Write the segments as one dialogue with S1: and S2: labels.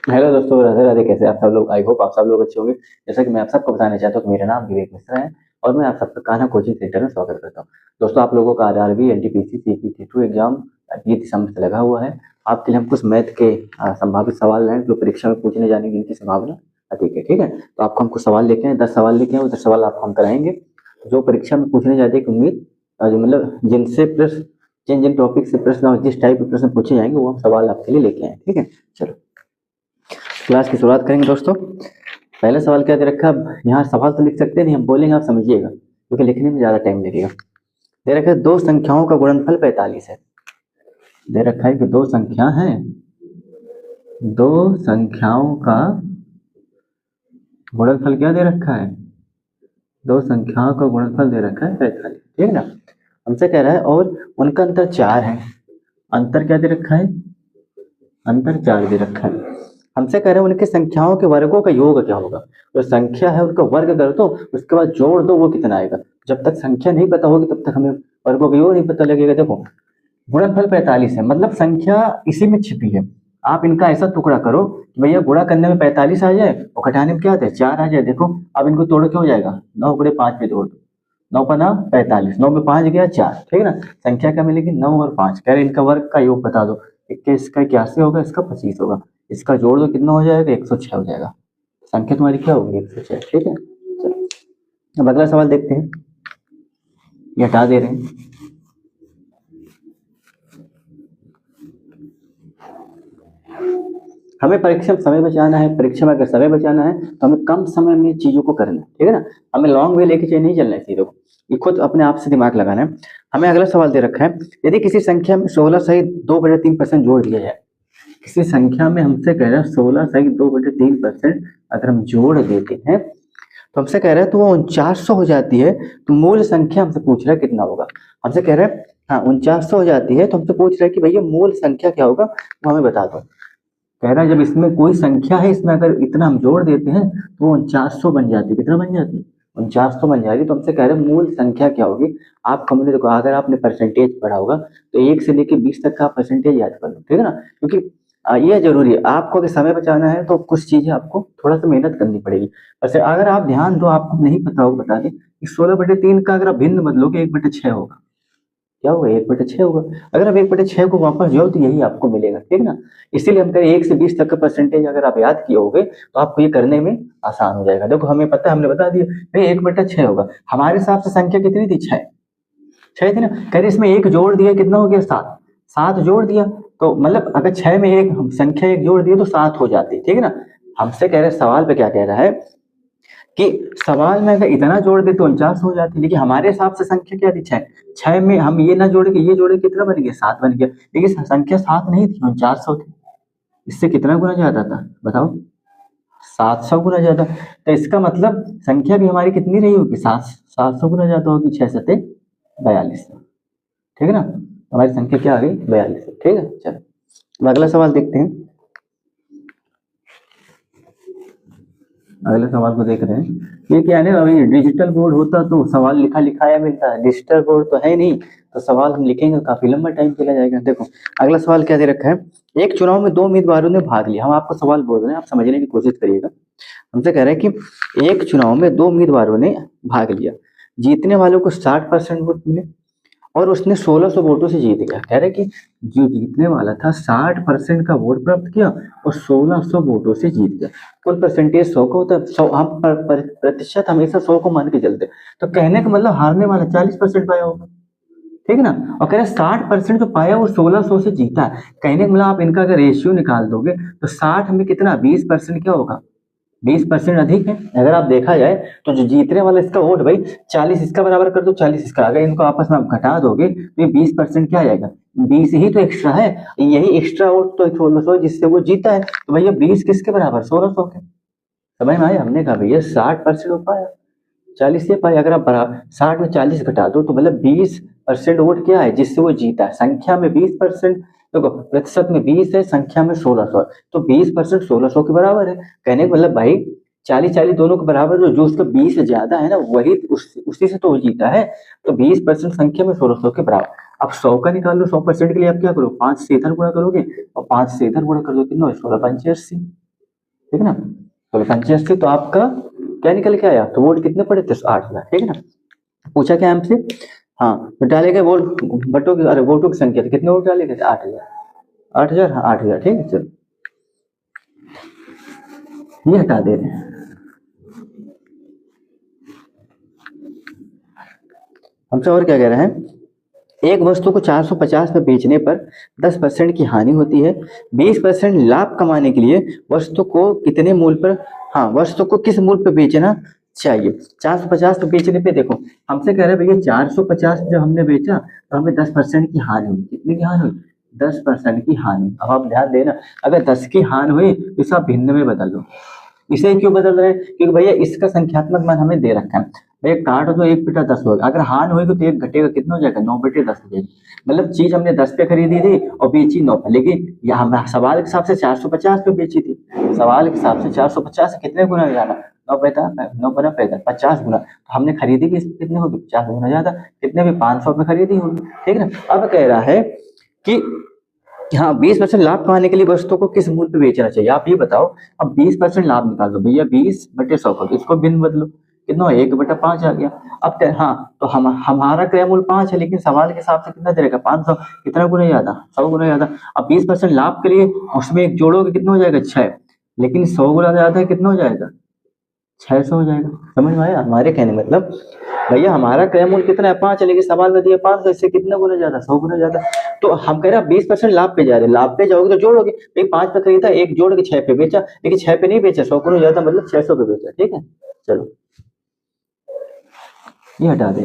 S1: Hello दोस्तों, राधे राधे। कैसे आप सब लोग? आई होप आप सब लोग अच्छे होंगे। जैसा कि मैं आप सबको बताना चाहता हूँ कि मेरा नाम विवेक मिश्रा है और मैं आप सबका कान्हा कोचिंग सेंटर में स्वागत करता हूँ। दोस्तों, आप लोगों का आरआरबी, एनटीपीसी, सीपीटी 2 एग्जाम ये दिसंबर से लगा हुआ है। आपके लिए हम कुछ मैथ के संभावित सवाल हैं जो परीक्षा में पूछने जाने की इनकी संभावना अधिक है। ठीक है, तो आपको हम कुछ सवाल लेके हैं, 10 सवाल लेके हैं। वो 10 सवाल आपको हम कराएंगे जो परीक्षा में पूछने जाने की उम्मीद, जो मतलब जिनसे प्रश्न, जिन जिन टॉपिक से प्रश्न और जिस टाइप के प्रश्न पूछे जाएंगे वो हम सवाल आपके लिए लेके आए। ठीक है, चलो क्लास की शुरुआत करेंगे दोस्तों। पहला सवाल क्या दे रखा है? अब यहाँ सवाल तो लिख सकते नहीं, हम बोलेंगे आप समझिएगा क्योंकि लिखने में ज्यादा टाइम लगेगा। दे रखा है दो संख्याओं का गुणनफल 45 है। दे रखा है कि दो संख्या है, दो संख्याओं का गुणनफल क्या दे रखा है? दो संख्याओं का गुणनफल दे रखा है 45। ठीक है ना, हमसे कह रहा है और उनका अंतर 4 है। अंतर क्या दे रखा है? अंतर 4 दे रखा है। हमसे कह रहे हैं उनकी संख्याओं के वर्गों का योग क्या होगा। जो संख्या है उनका वर्ग कर दो, उसके बाद जोड़ दो, वो कितना आएगा। जब तक संख्या नहीं पता होगी तब तक हमें वर्गों का योग नहीं पता लगेगा। देखो, गुणनफल 45 है मतलब संख्या इसी में छिपी है। आप इनका ऐसा टुकड़ा करो कि भैया गुणा करने में 45 आ जाए और घटाने में क्या आता है 4 आ जाए। देखो अब इनको तोड़ के हो जाएगा 9 गुणे 5 पे तोड़ दो, 9 पना 45, 9 में 5 गया 4। ठीक है ना, संख्या क्या मिलेगी? 9 और 5। कह रहे इनका वर्ग का योग बता दो। इसका 81 होगा, इसका 25 होगा। इसका जोड़ दो, कितना हो जाएगा? 106 हो जाएगा। संख्या तुम्हारी क्या होगी? 106। ठीक है, चलो अब अगला सवाल देखते हैं। ये हटा दे रहे हैं। हमें परीक्षा में समय बचाना है। परीक्षा में अगर समय बचाना है तो हमें कम समय में चीजों को करना है। ठीक है ना, हमें लॉन्ग वे लेके नहीं चलना है चीजों को, ये खुद अपने आप से दिमाग लगाना है। हमें अगला सवाल दे रखा है, यदि किसी संख्या में 16 सहित 2/3% जोड़ दिया जाए। किसी संख्या में हमसे कह रहा है 16 सहित 2/3% अगर हम जोड़ देते हैं तो हमसे कह रहा है तो वो 4900 हो जाती है। तो मूल संख्या हमसे पूछ रहा है कितना होगा। हमसे कह रहा है हाँ 4900 हो जाती है, तो हमसे पूछ रहा है कि भैया मूल संख्या क्या होगा, वो हमें बता दो। कह रहा है जब इसमें कोई संख्या है, इसमें अगर इतना हम जोड़ देते हैं तो 4900 बन जाती है। कितना बन जाती है? 4900 बन जाएगी। तो हमसे कह रहे हैं मूल संख्या क्या होगी। आप कमरे देखो, अगर आपने परसेंटेज पढ़ा होगा तो 1 से लेके 20 तक का परसेंटेज याद कर लो। ठीक है ना, क्योंकि ये जरूरी है। आपको अगर समय बचाना है तो कुछ चीजें आपको थोड़ा सा मेहनत करनी पड़ेगी। वैसे अगर आप ध्यान दो, आपको नहीं पता होगा बता दें कि 16/3 का अगर आप भिन्न बदलोगे 1/6 होगा। क्या होगा? 1/6 होगा। अगर आप 1/6 को वापस जाओ तो यही आपको मिलेगा। ठीक है ना, इसीलिए हम कहें 1 से 20 तक का परसेंटेज अगर आप याद किए होगे तो आपको ये करने में आसान हो जाएगा। देखो हमें पता है, हमने बता दिया भाई 1/6 होगा। हमारे हिसाब से संख्या कितनी थी? 6। 6 थी ना। कह रहे इसमें एक जोड़ दिया, कितना हो गया? 7। 7 जोड़ दिया तो मतलब अगर 6 में एक हम संख्या एक जोड़ दिए तो 7 हो जाती। ठीक है ना, हमसे कह रहे सवाल पे क्या कह रहा है कि सवाल में अगर इतना जोड़ दे तो 49 हो जाती, लेकिन हमारे हिसाब से संख्या क्या थी? 6। 6 में हम ये ना जोड़े के ये जोड़े, कितना बन गया? 7 बन गया। लेकिन संख्या 7 नहीं थी, 4900 थी। इससे कितना गुना ज्यादा था बताओ? 700 गुना ज्यादा। तो इसका मतलब संख्या भी हमारी कितनी रही होगी? 700 गुना ज्यादा होगी। 6 सते 42। ठीक है ना, हमारी संख्या क्या आ गई? 42। ठीक है, चलो अब अगला सवाल देखते हैं। अगले सवाल को देख रहे हैं। ये क्या है ना, अभी डिजिटल बोर्ड होता तो सवाल लिखा लिखाया मिलता है। डिजिटल बोर्ड तो है नहीं, तो सवाल हम लिखेंगे तो काफी लंबा टाइम चला जाएगा। देखो अगला सवाल क्या दे रखा है, एक चुनाव में 2 उम्मीदवारों ने भाग लिया। हम आपको सवाल बोल रहे हैं, आप समझने की कोशिश करिएगा। हमसे कह रहे हैं कि एक चुनाव में 2 उम्मीदवारों ने भाग लिया, जीतने वालों को 60% वोट मिले और उसने 1600 वोटों से जीत गया। कह रहे कि जो जीतने वाला था 60% का वोट प्राप्त किया और 1600 वोटों से जीत गया। कुल परसेंटेज 100 का होता है। 100 हम प्रतिशत हमेशा 100 को मान के चलते, तो कहने का मतलब हारने वाला 40% पाया होगा। ठीक है ना, और कह रहे 60% जो पाया वो 1600 से जीता है। कहने का मतलब आप इनका अगर रेशियो निकाल दोगे तो 60 में कितना 20% क्या होगा? 20% अधिक है। अगर आप देखा जाए तो जो जीतने वाला इसका वोट भाई 40 इसका बराबर कर दो, 40 इसका। अगर इनको आपस में आप घटा दोगे तो ये 20% क्या आ जाएगा? 20 ही तो एक्स्ट्रा है। यही एक्स्ट्रा वोट तो 1600 जिससे वो जीता है। तो भैया 20 किसके बराबर? 1600 के। समझ में आया? हमने कहा भैया 60% हो पाया, 40 ये पाया। अगर आप बराबर 60 में 40 घटा दो तो मतलब 20% वोट क्या है जिससे वो जीता है। संख्या में 20%, देखो प्रतिशत में 20 है, संख्या में 1600 है, तो 20% 1600 के बराबर है। कहने का मतलब भाई 40-40 दोनों के बराबर, जो उसका 20 ज्यादा है ना वही उसी से तो वो जीता है। तो 20% संख्या में 1600 के बराबर। अब 100 का निकाल लो। 100% के लिए आप क्या करो? 5 से इधर गुणा करोगे और 5 से इधर गुणा कर दो, कितना? 16 5 80। ठीक है ना। तो 85, तो आपका क्या निकल के आया, तो वोल्ट कितने पड़े थे, 8,000, ठीक है ना। पूछा क्या हमसे, हाँ तो डालेंगे वोल्ट बटों की, अरे वोल्टों की संख्या, तो कितने वोल्ट डालेंगे, 8,000, 8,000, हाँ 8,000, ठीक है। चलो ये हटा दे रहे हैं। हमसे और क्या कह रहे हैं, एक वस्तु को 450 में बेचने पर 10% की हानि होती है, 20% लाभ कमाने के लिए वस्तु को कितने मूल्य पर, हाँ वस्तु को किस मूल्य पर बेचना चाहिए। 450 पे बेचने पे देखो, हमसे कह रहे हैं भैया 450 जब हमने बेचा तो हमें 10% की हानि हुई, कितनी की हानि हुई, 10% की हानि। अब आप ध्यान देना, अगर 10 की हानि हुई तो इसे आप भिन्न में बदल लो। इसे क्यों बदल रहे हैं, क्योंकि भैया इसका संख्यात्मक मान हमें दे रखा है, भैया काट तो 1/10 होगा, अगर हान होगी तो 1 घटेगा, कितना हो जाएगा, 9/10 हो जाएगा। मतलब चीज हमने 10 पे खरीदी थी और बेची 9 पे, लेकिन यहाँ हम सवाल के हिसाब से 450 पे बेची थी, सवाल के हिसाब से 450 से कितने गुना ज्यादा, 9/50 तो हमने खरीदी भी कितने होगी, 50 गुना ज्यादा, कितने भी 500 पे खरीदी होगी, ठीक है ना। अब कह रहा है कि हाँ 20% लाभ कमाने के लिए वस्तु को किस मूल्य पे बेचना चाहिए, आप ये बताओ। अब 20% लाभ निकाल दो भैया, 20/100 कर, इसको भिन्न बदलो, कितना 1/5 आ गया। अब हाँ तो हमारा क्रय मूल्य 5 है, लेकिन सवाल के हिसाब से कितना दे रहेगा, 500, कितना गुना ज्यादा, 100 गुना ज्यादा। अब 20% लाभ के लिए उसमें एक जोड़ोगे, कितना हो जाएगा, 6, लेकिन 100 गुना ज्यादा है, कितना हो जाएगा, 600 हो जाएगा। समझ में आया हमारे कहने मतलब, भैया हमारा क्रय मूल्य कितना है, 5 है, लेकिन सवाल में दिया 500, इससे कितना गुना ज्यादा, 100 गुना ज्यादा। तो हम कह रहे हैं 20% लाभ पे जा रहे हैं, लाभ पे जाओगे तो जोड़ोगे, भाई 5 पे खरीदा, एक जोड़ के 6 पे बेचा, लेकिन 6 पे नहीं बेचा, 100 गुना ज्यादा मतलब 600 पे बेचा, ठीक है। चलो ये हटा दे।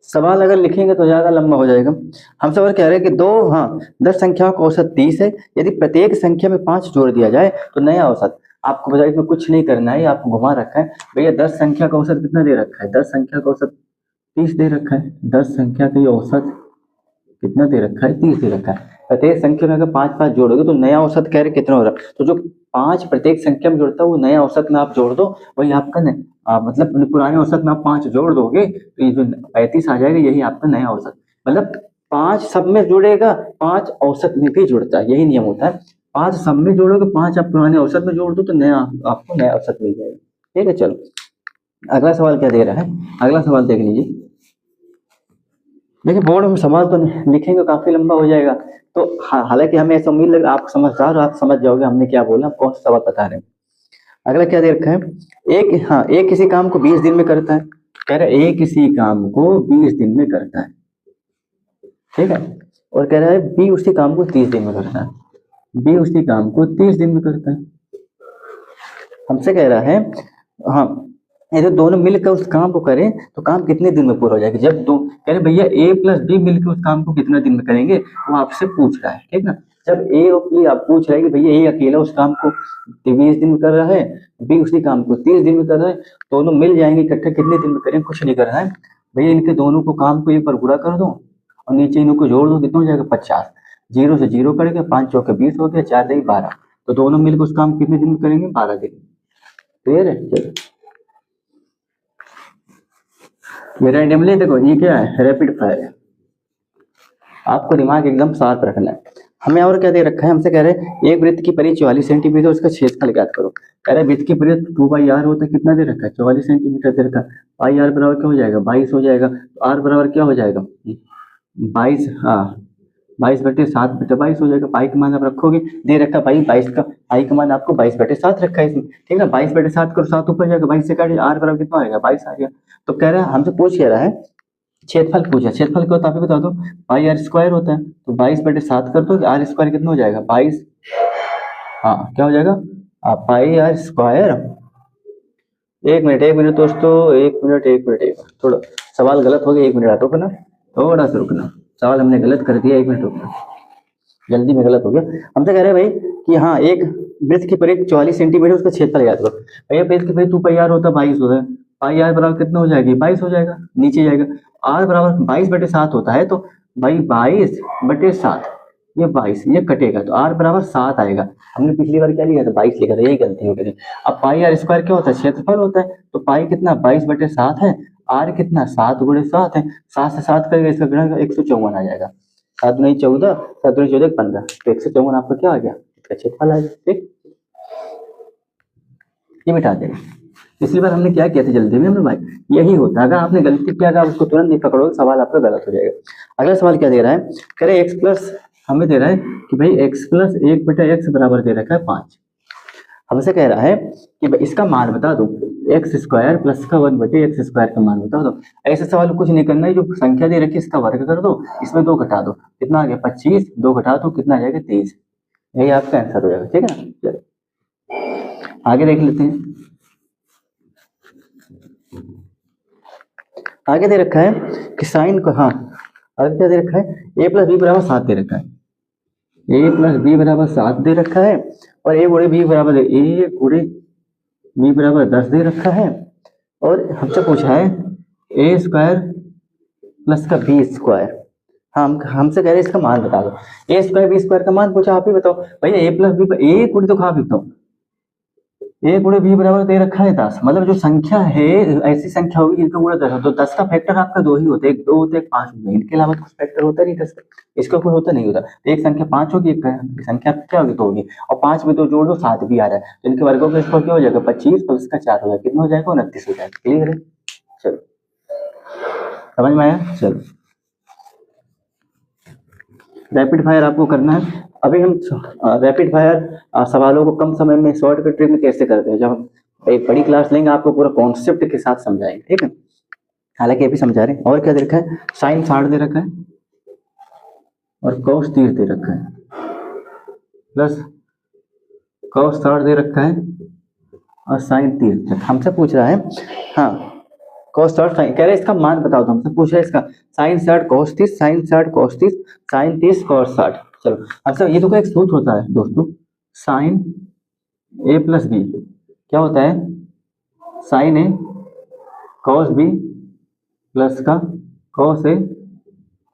S1: सवाल अगर लिखेंगे तो ज्यादा लंबा हो जाएगा। हम सवाल कह रहे हैं कि दो, हाँ 10 संख्याओं का औसत 30 है, यदि प्रत्येक संख्या में 5 जोड़ दिया जाए तो नया औसत, आपको बताइए इसमें कुछ नहीं करना है, आपको घुमा रखा है भैया। 10 संख्या का औसत कितना दे रखा है, 10 संख्या का औसत 30 दे रखा है, 10 संख्या का ये औसत कितना दे रखा है, 30 दे रखा है। प्रत्येक संख्या में अगर 5-5 जोड़ोगे तो नया औसत कह रहे कितना हो रहा है, तो जो 5 प्रत्येक संख्या में जोड़ता है वो नया औसत में आप जोड़ दो, वही आपका मतलब पुराने औसत में आप 5 जोड़ दोगे तो ये जो 35 आ जाएगा, यही आपका नया औसत। मतलब 5 सब में जुड़ेगा, 5 औसत में भी जुड़ता है, यही नियम होता है। 5 सब में जोड़ोगे, 5 आप पुराने औसत में जोड़ दो तो नया आपको नया औसत मिल जाएगा, ठीक है। चलो अगला सवाल क्या दे रहा है, अगला सवाल देख लीजिए। देखिए बोर्ड में सवाल तो लिखेंगे काफी लंबा हो जाएगा, तो हालांकि हमें ऐसा उम्मीद लगा आप समझदार हो, आप समझ जाओगे हमने क्या बोला, कौन सा सवाल बता रहे हैं। अगला क्या दे रखा है, एक किसी काम को 20 दिन में करता है, कह रहा है एक किसी काम को 20 दिन में करता है, ठीक है। और कह रहा है बी उसी काम को 30 दिन में करता है, बी उसी काम को 30 दिन में करता है। हमसे कह रहा है हाँ यदि दोनों मिलकर उस काम को करें तो काम कितने दिन में पूरा हो जाएगा। जब दो कह रहे भैया ए प्लस बी मिलकर उस काम को कितना दिन में करेंगे, वो आपसे पूछ रहा है, ठीक ना। जब ए और बी आप पूछ रहे हैं कि भैया ए अकेला उस काम को 20 दिन में कर रहा है, बी उसी काम को 30 दिन में कर रहा है, दोनों मिल जाएंगे इकट्ठे कितने दिन में करेंगे, कुछ नहीं करना है भैया, इनके दोनों को काम को एक बार गुणा कर दो और नीचे इनको जोड़ दो, कितना हो जाएगा 50, 0 से 0 करेंगे, 5 चौके 20 हो गया, 4 दही 12, तो दोनों मिलकर उस काम कितने दिन में करेंगे, 12 दिन। क्लियर है। चलो ये रैंडमली देखो, ये क्या है, रैपिड फायर है, आपको दिमाग एकदम शार्प रखना है। हमें और क्या दे रखा है, हमसे कह रहे हैं एक वृत्त की परिधि 44 सेंटीमीटर, उसका क्षेत्रफल ज्ञात करो। कह रहे वृत्त की परिधि 2/r होता है, कितना दे रखा है, 44 सेंटीमीटर दे रखा है, पाई आर बराबर क्या हो जाएगा, 22 हो जाएगा, तो आर बराबर क्या हो जाएगा 22, हाँ 22/7/22 हो जाएगा। पाई का मान आप रखोगे, दे रखा पाई 22 का, पाई का मान आपको 22/7 रखा है इसमें, ठीक है। 22/7 करो, 7 ऊपर जाएगा, 22 से काट, आर बराबर कितना आएगा, 22 आ गया। तो कह रहा है हमसे पूछ कह रहा है क्षेत्रफल पूछा, क्षेत्रफल क्या होता है आप ही बता दो, पाई आर स्क्वायर होता है, तो 22/7 कर दो, आर स्क्वायर कितना हो जाएगा 22, हाँ क्या हो जाएगा पाई आर स्क्वायर। एक मिनट दोस्तों, एक मिनट थोड़ा सवाल गलत हो गया, 1 मिनट रुकना, थोड़ा सा रुकना, सवाल हमने गलत कर दिया, 1 मिनट रुकना, जल्दी में गलत हो गया। हमसे कह रहे हैं भाई कि हाँ एक वृत्त की परिधि 44 सेंटीमीटर, उसका क्षेत्रफल याद करो। भैया वृत्त की परिधि 2πr होता है, 22 होता है, पाई आर बराबर कितना हो जाएगी 22 हो जाएगा, नीचे जाएगा। आर बराबर 22/7 होता है, तो भाई 22/7, ये 22 ये कटेगा तो आर बराबर 7 आएगा। हमने पिछली बार क्या लिया था, 22 लिखा था, यही गलती हो गई। अब पाई आर स्क्वायर क्या होता है, क्षेत्रफल होता है, तो पाई कितना 22/7 है, आर कितना 7 × 7 है, 7 से 7 करेगा, इसका गुणा 154 आ जाएगा। 7 दूनी 14, 7 दूनी 14 15, तो 154 आपका क्या आ गया, इसका क्षेत्रफल आ गया। ठीक, ये मिटा देगा। पिछली बार हमने क्या किया था जल्दी में हमने भाई, यही होता है, अगर आपने गलती किया आप उसको तुरंत नहीं पकड़ोगे, सवाल आपका गलत हो जाएगा। अगला सवाल क्या दे रहा है, कह रहे एक्स प्लस, हमें दे रहा है कि भाई एक्स प्लस 1/x बराबर दे रखा है 5। हमसे कह रहा है कि भाई इसका मान बता दो, एक्स स्क्वायर प्लस का 1/x स्क्वायर का मान बता दो। ऐसे सवाल कुछ नहीं करना है, जो संख्या दे रखी है इसका वर्ग कर दो, इसमें 2 घटा दो, कितना आ गया 25, 2 घटा दो कितना आ जाएगा 23, यही आपका आंसर हो जाएगा। ठीक है ना, चलो आगे देख लेते हैं। आगे दे रखा है कि साइन को, हाँ आगे क्या दे रखा है, a प्लस बी बराबर 7 दे रखा है, a प्लस बी बराबर 7 दे रखा है, और a गुणे बी बराबर 10 दे रखा है, और हमसे पूछा है a स्क्वायर प्लस का बी स्क्वायर। हम हमसे कह रहे हैं इसका मान बता दो, a स्क्वायर बी स्क्वायर का मान पूछा, आप ही बताओ भैया। a प्लस बी, a गुणे तो कहा भी बताओ, a गुणे बी बराबर दे रखा है 10, मतलब जो संख्या है ऐसी संख्या होगी जिनका गुणा 10 हो, तो 10 का फैक्टर आपका 2 ही होता है, एक 2 होता है, एक 5 होता है, इनके अलावा कुछ फैक्टर होता नहीं 10 का, इसका कोई होता नहीं होता। तो एक संख्या 5 होगी, एक संख्या क्या होगी 2 होगी, और 5 में 2 जोड़ दो 7 भी आ रहा है, तो इनके वर्गों का स्क्वायर क्या हो जाएगा 25 प्लस का 4 हो जाएगा, कितना हो जाएगा 29 हो जाएगा। क्लियर है, चलो समझ में आया। चलो रैपिड फायर आपको करना है। अभी हम रैपिड फायर सवालों को कम समय में शॉर्टकट ट्रिक में कैसे करते हैं, जब हम एक बड़ी क्लास लेंगे आपको पूरा कॉन्सेप्ट के साथ समझाएंगे। ठीक है, हालांकि अभी समझा रहे हैं। और क्या दे रखा है, साइन 60 दे रखा है और कॉस 30 दे रखा है, प्लस कॉस 60 दे रखा है और साइन 30। हमसे पूछ रहा है, हाँ कॉस 60 साइन, कह रहे हैं इसका मान बताओ, तो हमसे पूछ रहा है इसका sine 60 cos 30, sine 60 cos 30, sine 30 cos 60। चलो अच्छा, ये तो एक सूत्र होता है दोस्तों, साइन ए प्लस बी क्या होता है, साइन ए कॉस बी प्लस का कॉस ए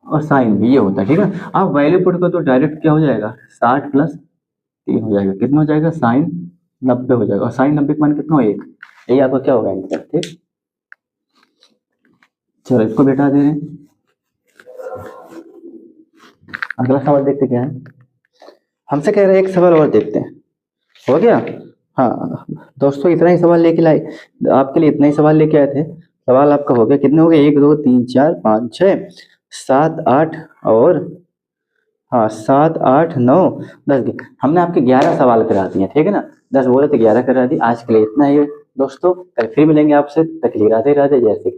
S1: और साइन बी, ये होता है। ठीक है, आप वैल्यू पुट कर तो डायरेक्ट क्या हो जाएगा 60 प्लस 3 हो जाएगा, कितना हो जाएगा साइन 90 हो जाएगा, और साइन 90 का मान कितना हो 1, यही आपका क्या होगा आंसर। ठीक, चलो इसको बेटा दे रहे हैं। अगला सवाल देखते क्या है, हमसे कह रहे हैं एक सवाल और देखते हैं, हो गया। हाँ दोस्तों इतना ही सवाल लेके लाए, आपके लिए इतना ही सवाल लेके आए थे। सवाल आपका हो गया, कितने हो गए 1 2 3 4 5 6 7 8 और हाँ 7 8 9 10। हमने आपके 11 सवाल करा दिए, ठीक है ना, 10 बोले तो 11 करा दी। आज के लिए इतना ही दोस्तों, कल फिर मिलेंगे आपसे, तक राधे राधे, जय श्री कृष्ण।